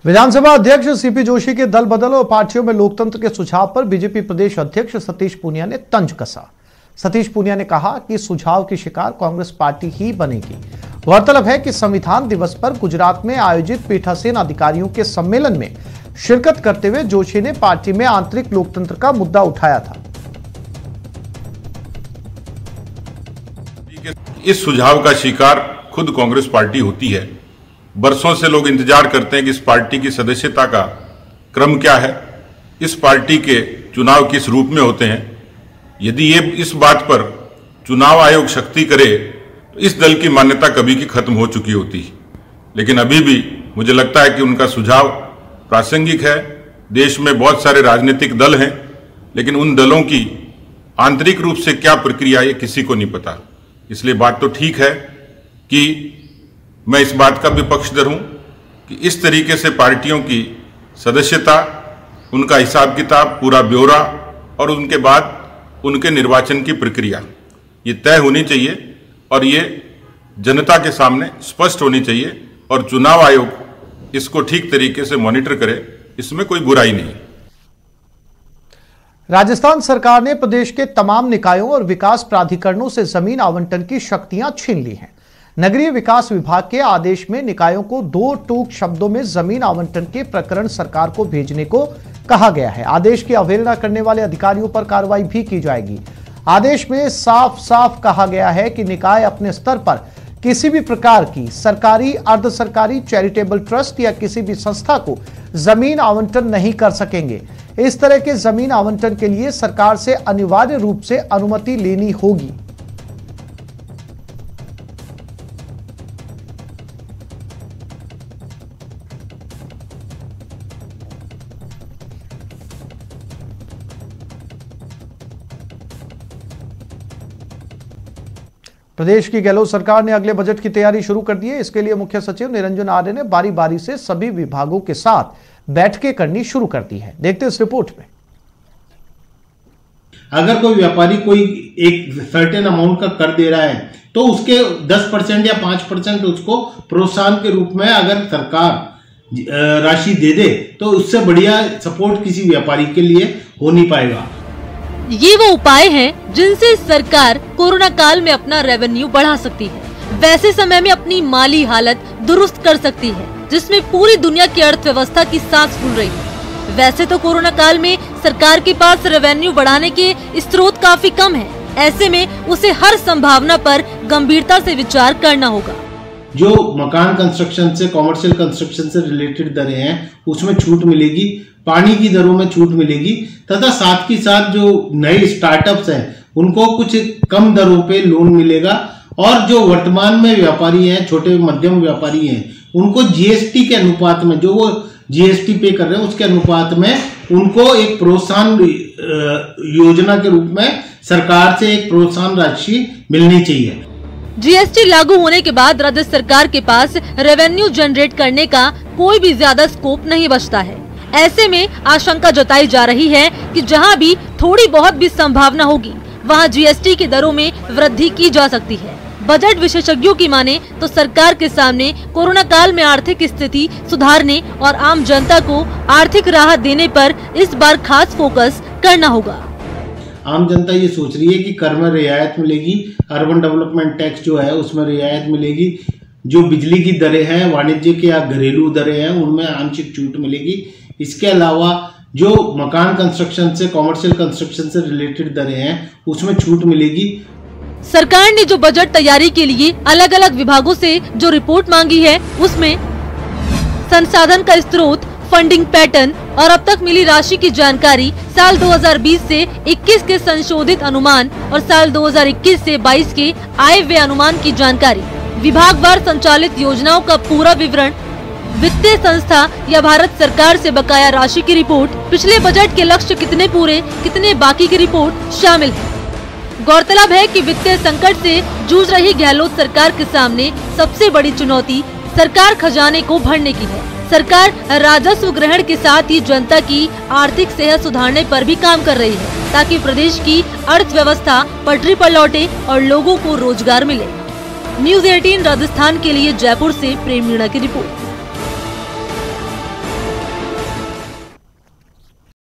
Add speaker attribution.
Speaker 1: विधानसभा अध्यक्ष सीपी जोशी के दल बदल और पार्टियों में लोकतंत्र के सुझाव पर बीजेपी प्रदेश अध्यक्ष सतीश पूनिया ने तंज कसा। सतीश पूनिया ने कहा कि सुझाव की शिकार कांग्रेस पार्टी ही बनेगी। गौरतलब है कि संविधान दिवस पर गुजरात में आयोजित पीठासीन अधिकारियों के सम्मेलन में शिरकत करते हुए जोशी ने पार्टी में आंतरिक लोकतंत्र का मुद्दा उठाया था।
Speaker 2: इस सुझाव का शिकार खुद कांग्रेस पार्टी होती है। बरसों से लोग इंतजार करते हैं कि इस पार्टी की सदस्यता का क्रम क्या है, इस पार्टी के चुनाव किस रूप में होते हैं। यदि ये इस बात पर चुनाव आयोग सख्ती करे तो इस दल की मान्यता कभी की खत्म हो चुकी होती। लेकिन अभी भी मुझे लगता है कि उनका सुझाव प्रासंगिक है। देश में बहुत सारे राजनीतिक दल हैं, लेकिन उन दलों की आंतरिक रूप से क्या प्रक्रिया ये किसी को नहीं पता। इसलिए बात तो ठीक है कि मैं इस बात का भी पक्षधर हूं कि इस तरीके से पार्टियों की सदस्यता, उनका हिसाब किताब, पूरा ब्यौरा और उनके बाद उनके निर्वाचन की प्रक्रिया ये तय होनी चाहिए और ये जनता के सामने स्पष्ट होनी चाहिए और चुनाव आयोग इसको ठीक तरीके से मॉनिटर करे, इसमें कोई बुराई नहीं।
Speaker 1: राजस्थान सरकार ने प्रदेश के तमाम निकायों और विकास प्राधिकरणों से जमीन आवंटन की शक्तियां छीन ली हैं। नगरीय विकास विभाग के आदेश में निकायों को 2 टूक शब्दों में जमीन आवंटन के प्रकरण सरकार को भेजने को कहा गया है। आदेश की अवहेलना करने वाले अधिकारियों पर कार्रवाई भी की जाएगी। आदेश में साफ साफ कहा गया है कि निकाय अपने स्तर पर किसी भी प्रकार की सरकारी, अर्ध सरकारी, चैरिटेबल ट्रस्ट या किसी भी संस्था को जमीन आवंटन नहीं कर सकेंगे। इस तरह के जमीन आवंटन के लिए सरकार से अनिवार्य रूप से अनुमति लेनी होगी। प्रदेश की गहलोत सरकार ने अगले बजट की तैयारी शुरू कर दी है। इसके लिए मुख्य सचिव निरंजन आर्य ने बारी बारी से सभी विभागों के साथ बैठकें करनी शुरू कर दी है। देखते हैं इस रिपोर्ट में।
Speaker 3: अगर कोई व्यापारी कोई एक सर्टेन अमाउंट का कर दे रहा है तो उसके 10% या 5% उसको प्रोत्साहन के रूप में अगर सरकार राशि दे दे तो उससे बढ़िया सपोर्ट किसी व्यापारी के लिए हो नहीं पाएगा।
Speaker 4: ये वो उपाय हैं जिनसे सरकार कोरोना काल में अपना रेवेन्यू बढ़ा सकती है, वैसे समय में अपनी माली हालत दुरुस्त कर सकती है, जिसमें पूरी दुनिया की अर्थव्यवस्था की सांस फूल रही है। वैसे तो कोरोना काल में सरकार के पास रेवेन्यू बढ़ाने के स्रोत काफी कम है। ऐसे में उसे हर संभावना पर गंभीरता से विचार करना होगा।
Speaker 3: जो मकान कंस्ट्रक्शन से, कॉमर्शियल कंस्ट्रक्शन से रिलेटेड दरें हैं उसमें छूट मिलेगी, पानी की दरों में छूट मिलेगी तथा साथ ही साथ जो नए स्टार्टअप्स हैं उनको कुछ कम दरों पे लोन मिलेगा और जो वर्तमान में व्यापारी हैं, छोटे मध्यम व्यापारी हैं, उनको जीएसटी के अनुपात में, जो वो जीएसटी पे कर रहे हैं उसके अनुपात में उनको एक प्रोत्साहन योजना के रूप में सरकार से एक प्रोत्साहन राशि मिलनी चाहिए।
Speaker 4: जीएसटी लागू होने के बाद राज्य सरकार के पास रेवेन्यू जनरेट करने का कोई भी ज्यादा स्कोप नहीं बचता है। ऐसे में आशंका जताई जा रही है कि जहां भी थोड़ी बहुत भी संभावना होगी वहां जीएसटी की दरों में वृद्धि की जा सकती है। बजट विशेषज्ञों की माने तो सरकार के सामने कोरोना काल में आर्थिक स्थिति सुधारने और आम जनता को आर्थिक राहत देने पर इस बार खास फोकस करना होगा।
Speaker 3: आम जनता ये सोच रही है कि कर में रियायत मिलेगी, अर्बन डेवलपमेंट टैक्स जो है उसमें रियायत मिलेगी, जो बिजली की दरें हैं, वाणिज्यिक या घरेलू दरें हैं उनमें आंशिक छूट मिलेगी। इसके अलावा जो मकान कंस्ट्रक्शन से, कॉमर्शियल कंस्ट्रक्शन से रिलेटेड दरें हैं उसमें छूट मिलेगी।
Speaker 4: सरकार ने जो बजट तैयारी के लिए अलग अलग विभागों से जो रिपोर्ट मांगी है उसमें संसाधन का स्रोत, फंडिंग पैटर्न और अब तक मिली राशि की जानकारी, साल 2020 से 21 के संशोधित अनुमान और साल 2021 से 22 के आय व्यय अनुमान की जानकारी, विभागवार संचालित योजनाओं का पूरा विवरण, वित्तीय संस्था या भारत सरकार से बकाया राशि की रिपोर्ट, पिछले बजट के लक्ष्य कितने पूरे कितने बाकी की रिपोर्ट शामिल है। गौरतलब है कि वित्तीय संकट से जूझ रही गहलोत सरकार के सामने सबसे बड़ी चुनौती सरकार खजाने को भरने की है। सरकार राजस्व ग्रहण के साथ ही जनता की आर्थिक सेहत सुधारने पर भी काम कर रही है ताकि प्रदेश की अर्थव्यवस्था पटरी पर लौटे और लोगों को रोजगार मिले। न्यूज़ 18 राजस्थान के लिए जयपुर से प्रेम मीणा की रिपोर्ट।